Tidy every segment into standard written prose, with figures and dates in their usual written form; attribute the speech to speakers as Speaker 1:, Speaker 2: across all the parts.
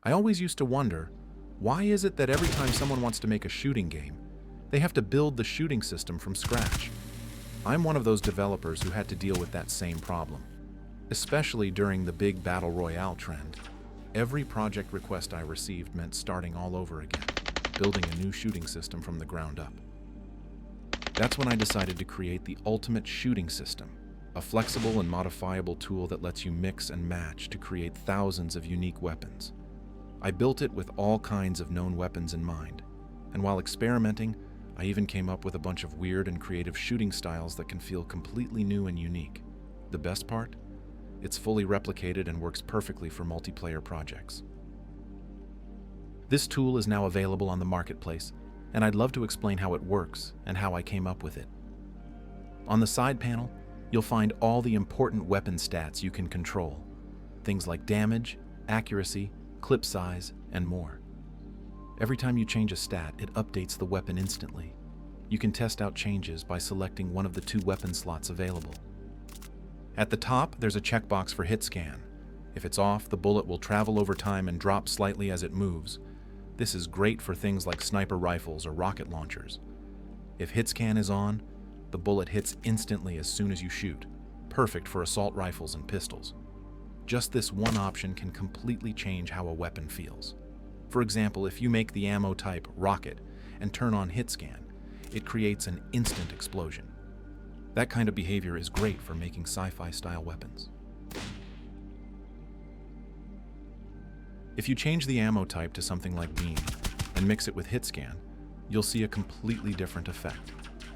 Speaker 1: I always used to wonder, why is it that every time someone wants to make a shooting game, they have to build the shooting system from scratch? I'm one of those developers who had to deal with that same problem, especially during the big battle royale trend. Every project request I received meant starting all over again, building a new shooting system from the ground up. That's when I decided to create the ultimate shooting system, a flexible and modifiable tool that lets you mix and match to create thousands of unique weapons. I built it with all kinds of known weapons in mind, and while experimenting, I even came up with a bunch of weird and creative shooting styles that can feel completely new and unique. The best part? It's fully replicated and works perfectly for multiplayer projects. This tool is now available on the marketplace, and I'd love to explain how it works and how I came up with it. On the side panel, you'll find all the important weapon stats you can control, things like damage, accuracy, clip size, and more. Every time you change a stat, it updates the weapon instantly. You can test out changes by selecting one of the 2 weapon slots available. At the top, there's a checkbox for hitscan. If it's off, the bullet will travel over time and drop slightly as it moves. This is great for things like sniper rifles or rocket launchers. If hitscan is on, the bullet hits instantly as soon as you shoot, perfect for assault rifles and pistols. Just this one option can completely change how a weapon feels. For example, if you make the ammo type rocket and turn on hitscan, it creates an instant explosion. That kind of behavior is great for making sci-fi style weapons. If you change the ammo type to something like beam and mix it with hitscan, you'll see a completely different effect.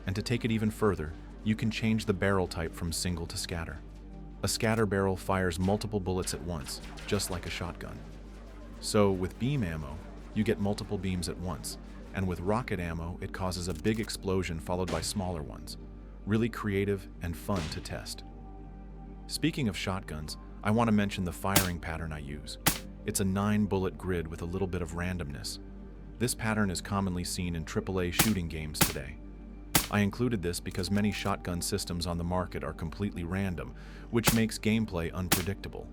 Speaker 1: And to take it even further, you can change the barrel type from single to scatter. A scatter barrel fires multiple bullets at once, just like a shotgun. So with beam ammo, you get multiple beams at once, and with rocket ammo, it causes a big explosion followed by smaller ones. Really creative and fun to test. Speaking of shotguns, I want to mention the firing pattern I use. It's a 9-bullet grid with a little bit of randomness. This pattern is commonly seen in AAA shooting games today. I included this because many shotgun systems on the market are completely random, which makes gameplay unpredictable.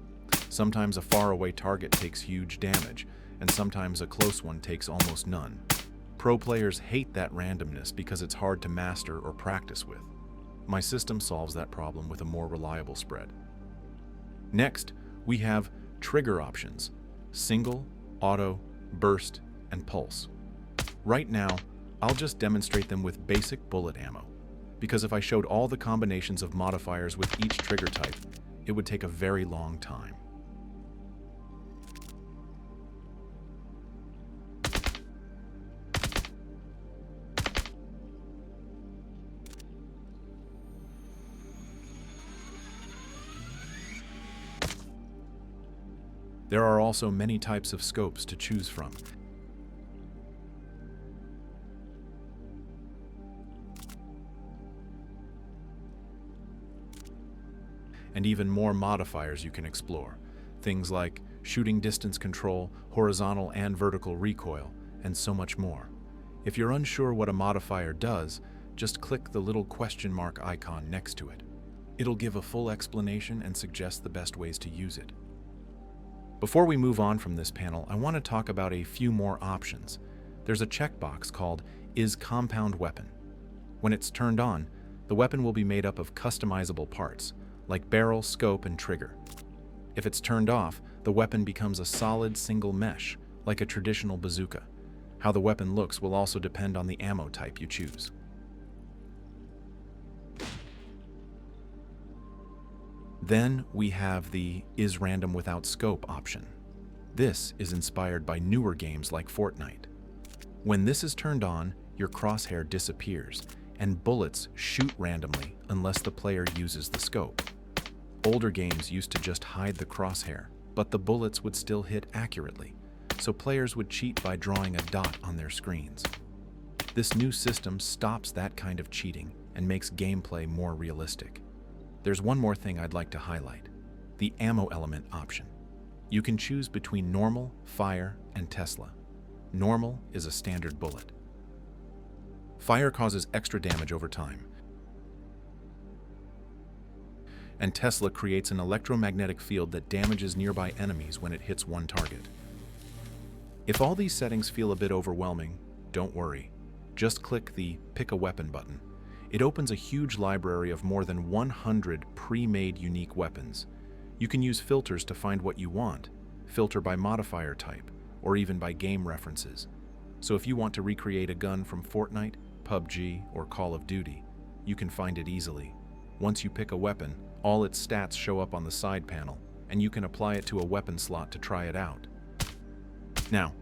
Speaker 1: Sometimes a faraway target takes huge damage, and sometimes a close one takes almost none. Pro players hate that randomness because it's hard to master or practice with. My system solves that problem with a more reliable spread. Next, we have trigger options: single, auto, burst, and pulse. Right now, I'll just demonstrate them with basic bullet ammo, because if I showed all the combinations of modifiers with each trigger type, it would take a very long time. There are also many types of scopes to choose from. And even more modifiers you can explore. Things like shooting distance control, horizontal and vertical recoil, and so much more. If you're unsure what a modifier does, just click the little question mark icon next to it. It'll give a full explanation and suggest the best ways to use it. Before we move on from this panel, I want to talk about a few more options. There's a checkbox called Is Compound Weapon. When it's turned on, the weapon will be made up of customizable parts, like barrel, scope, and trigger. If it's turned off, the weapon becomes a solid single mesh, like a traditional bazooka. How the weapon looks will also depend on the ammo type you choose. Then we have the Is Random Without Scope option. This is inspired by newer games like Fortnite. When this is turned on, your crosshair disappears, and bullets shoot randomly unless the player uses the scope. Older games used to just hide the crosshair, but the bullets would still hit accurately, so players would cheat by drawing a dot on their screens. This new system stops that kind of cheating and makes gameplay more realistic. There's one more thing I'd like to highlight: the ammo element option. You can choose between normal, fire, and Tesla. Normal is a standard bullet. Fire causes extra damage over time, and Tesla creates an electromagnetic field that damages nearby enemies when it hits one target. If all these settings feel a bit overwhelming, don't worry. Just click the Pick a Weapon button. It opens a huge library of more than 100 pre-made unique weapons. You can use filters to find what you want, filter by modifier type, or even by game references. So if you want to recreate a gun from Fortnite, PUBG, or Call of Duty, you can find it easily. Once you pick a weapon, all its stats show up on the side panel, and you can apply it to a weapon slot to try it out. Now,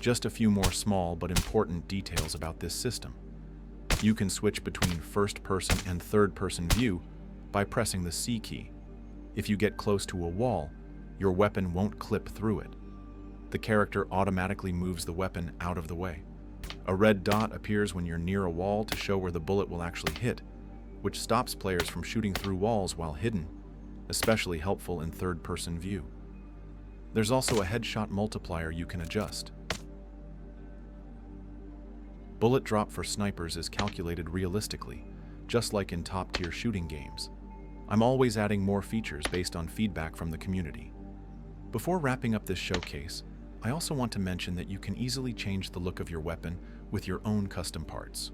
Speaker 1: just a few more small but important details about this system. You can switch between first-person and third-person view by pressing the C key. If you get close to a wall, your weapon won't clip through it. The character automatically moves the weapon out of the way. A red dot appears when you're near a wall to show where the bullet will actually hit, which stops players from shooting through walls while hidden, especially helpful in third-person view. There's also a headshot multiplier you can adjust. Bullet drop for snipers is calculated realistically, just like in top-tier shooting games. I'm always adding more features based on feedback from the community. Before wrapping up this showcase, I also want to mention that you can easily change the look of your weapon with your own custom parts.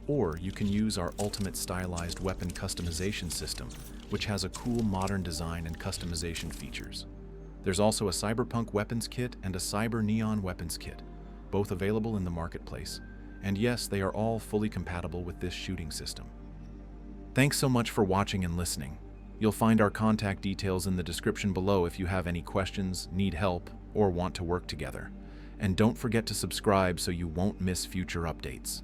Speaker 1: Or you can use our ultimate stylized weapon customization system, which has a cool modern design and customization features. There's also a cyberpunk weapons kit and a cyber neon weapons kit, both available in the marketplace. And yes, they are all fully compatible with this shooting system. Thanks so much for watching and listening. You'll find our contact details in the description below if you have any questions, need help, or want to work together. And don't forget to subscribe so you won't miss future updates.